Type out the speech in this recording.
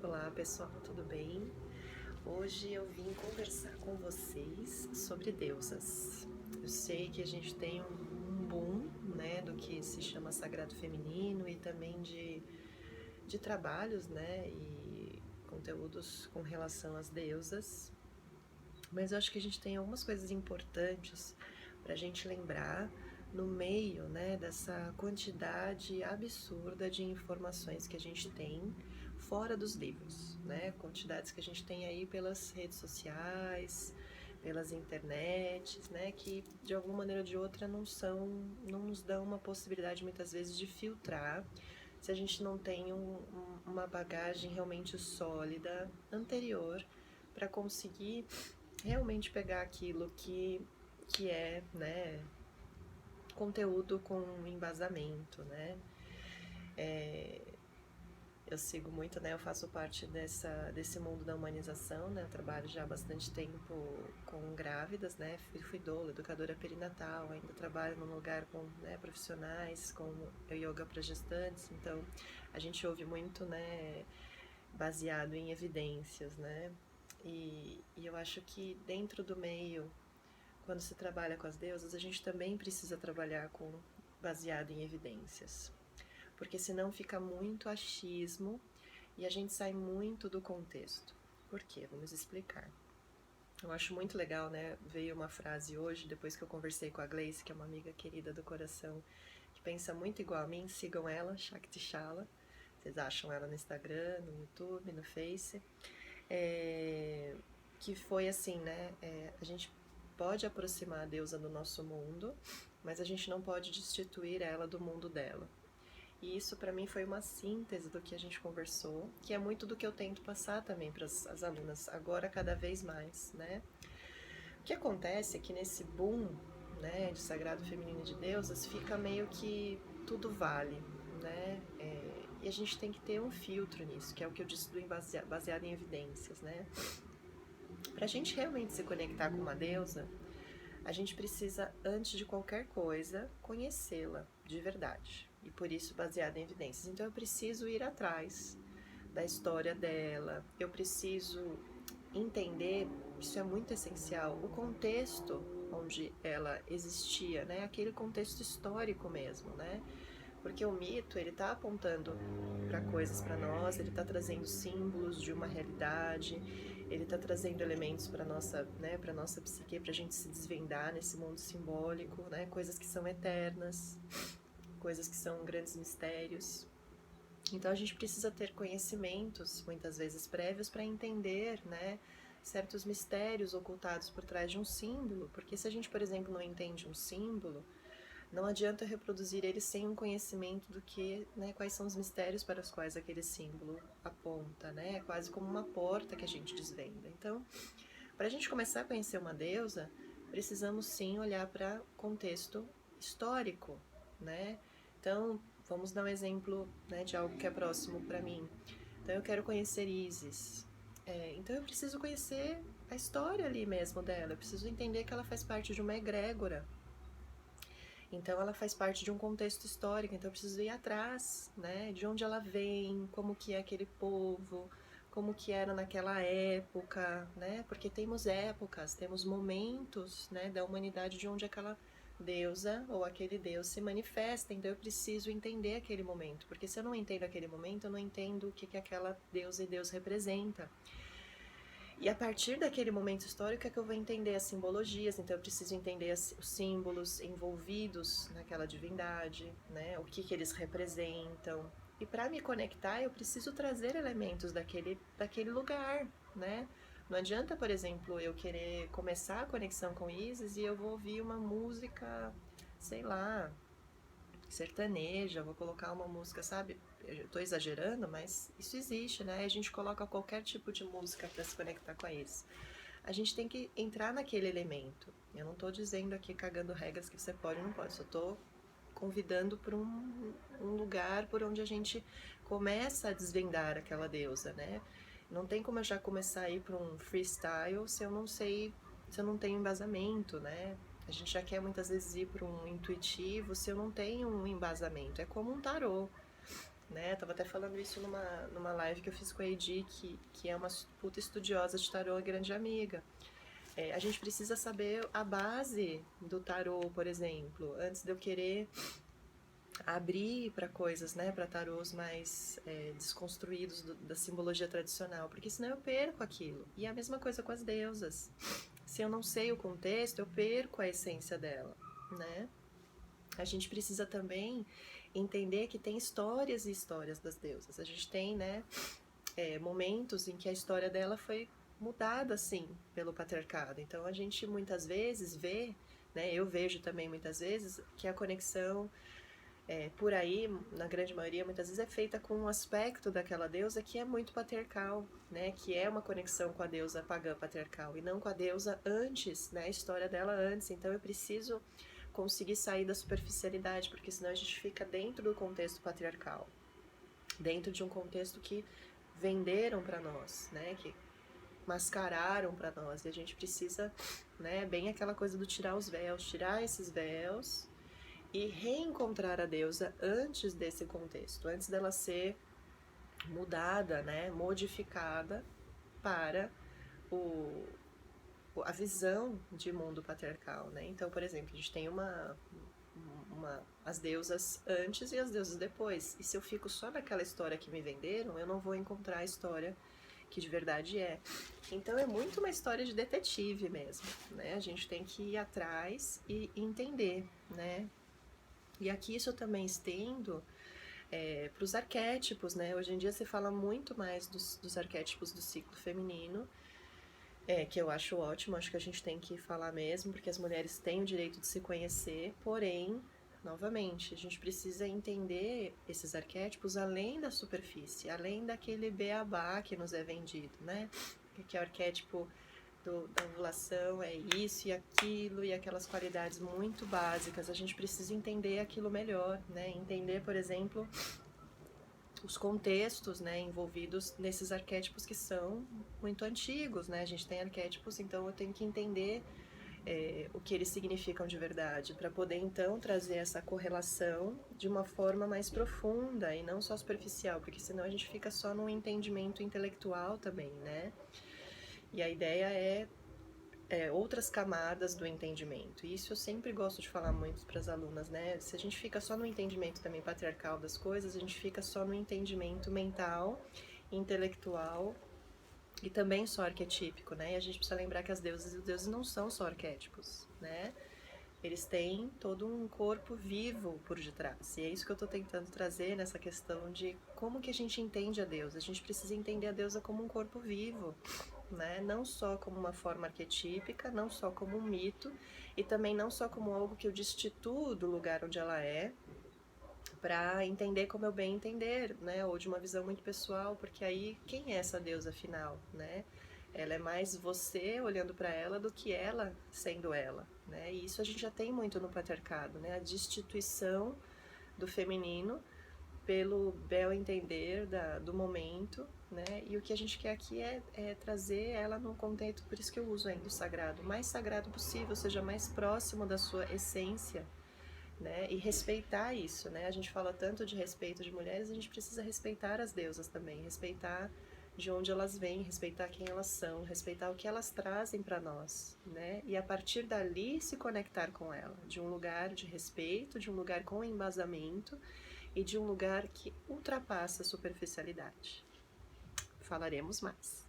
Olá pessoal, tudo bem? Hoje eu vim conversar com vocês sobre deusas. Eu sei que a gente tem um boom, né, do que se chama sagrado feminino e também de trabalhos, né, e conteúdos com relação às deusas. Mas eu acho que a gente tem algumas coisas importantes para a gente lembrar no meio, né, dessa quantidade absurda de informações que a gente tem fora dos livros, né? Quantidades que a gente tem aí pelas redes sociais, pelas internets, né? Que de alguma maneira ou de outra não nos dão uma possibilidade muitas vezes de filtrar se a gente não tem uma bagagem realmente sólida anterior para conseguir realmente pegar aquilo que é, né, conteúdo com embasamento, né? Eu sigo muito, né? Eu faço parte desse mundo da humanização, né? Eu trabalho já há bastante tempo com grávidas, né? Fui doula, educadora perinatal, ainda trabalho num lugar com, né, profissionais, com yoga para gestantes, então a gente ouve muito, né, baseado em evidências, né? E eu acho que dentro do meio, quando se trabalha com as deusas, a gente também precisa trabalhar com baseado em evidências, porque senão fica muito achismo e a gente sai muito do contexto. Por quê? Vamos explicar. Eu acho muito legal, né? Veio uma frase hoje, depois que eu conversei com a Gleice, que é uma amiga querida do coração, que pensa muito igual a mim, sigam ela, Shakti Shala. Vocês acham ela no Instagram, no YouTube, no Face. Que foi assim, né? A gente pode aproximar a deusa do nosso mundo, mas a gente não pode destituir ela do mundo dela. E isso para mim foi uma síntese do que a gente conversou, que é muito do que eu tento passar também para as alunas, agora cada vez mais, né? O que acontece é que nesse boom, né, de sagrado feminino de deusas, fica meio que tudo vale, né? E a gente tem que ter um filtro nisso, que é o que eu disse do baseado em evidências, né? Para a gente realmente se conectar com uma deusa, a gente precisa, antes de qualquer coisa, conhecê-la de verdade. E por isso baseada em evidências. Então eu preciso ir atrás da história dela, eu preciso entender, isso é muito essencial, o contexto onde ela existia, né? Aquele contexto histórico mesmo, né? Porque o mito, ele está apontando para coisas para nós, ele está trazendo símbolos de uma realidade, ele está trazendo elementos para nossa, né, para nossa psique, para a gente se desvendar nesse mundo simbólico, né? Coisas que são eternas, coisas que são grandes mistérios. Então a gente precisa ter conhecimentos, muitas vezes prévios, para entender, né, certos mistérios ocultados por trás de um símbolo, porque se a gente, por exemplo, não entende um símbolo, não adianta reproduzir ele sem um conhecimento do que, né, quais são os mistérios para os quais aquele símbolo aponta, né? É quase como uma porta que a gente desvenda. Então, para a gente começar a conhecer uma deusa, precisamos sim olhar para contexto histórico, né? Então, vamos dar um exemplo, né, de algo que é próximo para mim. Então, eu quero conhecer Isis. Então, eu preciso conhecer a história ali mesmo dela. Eu preciso entender que ela faz parte de uma egrégora. Então ela faz parte de um contexto histórico, então eu preciso ir atrás, né, de onde ela vem, como que é aquele povo, como que era naquela época, né, porque temos épocas, temos momentos, né, da humanidade de onde aquela deusa ou aquele deus se manifesta, então eu preciso entender aquele momento, porque se eu não entendo aquele momento, eu não entendo o que aquela deusa e deus representa. E a partir daquele momento histórico é que eu vou entender as simbologias, então eu preciso entender os símbolos envolvidos naquela divindade, né? O que eles representam. E para me conectar, eu preciso trazer elementos daquele lugar, né? Não adianta, por exemplo, eu querer começar a conexão com Isis e eu vou ouvir uma música, sei lá, sertaneja, vou colocar uma música, sabe? Eu tô exagerando, mas isso existe, né? A gente coloca qualquer tipo de música para se conectar com isso. A gente tem que entrar naquele elemento. Eu não tô dizendo aqui cagando regras que você pode ou não pode, só tô convidando para um lugar por onde a gente começa a desvendar aquela deusa, né? Não tem como eu já começar a ir para um freestyle se eu não sei, se eu não tenho embasamento, né? A gente já quer muitas vezes ir para um intuitivo se eu não tenho um embasamento. É como um tarô. né? Tava até falando isso numa live que eu fiz com a Edi, que é uma puta estudiosa de tarô, grande amiga. A gente precisa saber a base do tarô, por exemplo, antes de eu querer abrir para coisas, né, para tarôs mais desconstruídos da simbologia tradicional, porque senão eu perco aquilo. E é a mesma coisa com as deusas. Se eu não sei o contexto, eu perco a essência dela, né? A gente precisa também entender que tem histórias e histórias das deusas. A gente tem, né, momentos em que a história dela foi mudada, assim, pelo patriarcado. Então a gente muitas vezes vê, né, eu vejo também muitas vezes, que a conexão por aí, na grande maioria, muitas vezes é feita com um aspecto daquela deusa que é muito patriarcal, né? Que é uma conexão com a deusa pagã patriarcal e não com a deusa antes, né? A história dela antes. Então eu preciso conseguir sair da superficialidade, porque senão a gente fica dentro do contexto patriarcal, dentro de um contexto que venderam para nós, né? Que mascararam para nós. E a gente precisa, né? Bem aquela coisa do tirar os véus, tirar esses véus e reencontrar a deusa antes desse contexto, antes dela ser mudada, né, modificada para a visão de mundo patriarcal, né? Então, por exemplo, a gente tem as deusas antes e as deusas depois. E se eu fico só naquela história que me venderam, eu não vou encontrar a história que de verdade é. Então é muito uma história de detetive mesmo, né? A gente tem que ir atrás e entender, né? E aqui isso eu também estendo para os arquétipos, né? Hoje em dia se fala muito mais dos arquétipos do ciclo feminino, que eu acho ótimo, acho que a gente tem que falar mesmo, porque as mulheres têm o direito de se conhecer, porém, novamente, a gente precisa entender esses arquétipos além da superfície, além daquele beabá que nos é vendido, né? Que é o arquétipo da ovulação, é isso e aquilo, e aquelas qualidades muito básicas. A gente precisa entender aquilo melhor, né? Entender, por exemplo, os contextos, né, envolvidos nesses arquétipos que são muito antigos, né? A gente tem arquétipos, então eu tenho que entender o que eles significam de verdade, para poder então trazer essa correlação de uma forma mais profunda e não só superficial, porque senão a gente fica só num entendimento intelectual também, né? E a ideia é outras camadas do entendimento. E isso eu sempre gosto de falar muito para as alunas, né? Se a gente fica só no entendimento também patriarcal das coisas, a gente fica só no entendimento mental, intelectual e também só arquetípico, né? E a gente precisa lembrar que as deusas e os deuses não são só arquétipos, né? Eles têm todo um corpo vivo por detrás. E é isso que eu estou tentando trazer nessa questão de como que a gente entende a deusa. A gente precisa entender a deusa como um corpo vivo, né? Não só como uma forma arquetípica, não só como um mito, e também não só como algo que eu destituo do lugar onde ela é, para entender como eu bem entender, né? Ou de uma visão muito pessoal, porque aí quem é essa deusa afinal, né? Ela é mais você olhando para ela do que ela sendo ela, né? E isso a gente já tem muito no patriarcado, né? A destituição do feminino pelo bel entender do momento, né? E o que a gente quer aqui é trazer ela num contexto, por isso que eu uso ainda o sagrado, mais sagrado possível, seja mais próximo da sua essência, né? E respeitar isso, né? A gente fala tanto de respeito de mulheres, a gente precisa respeitar as deusas também, respeitar de onde elas vêm, respeitar quem elas são, respeitar o que elas trazem para nós, né? E a partir dali se conectar com ela, de um lugar de respeito, de um lugar com embasamento e de um lugar que ultrapassa a superficialidade. Falaremos mais.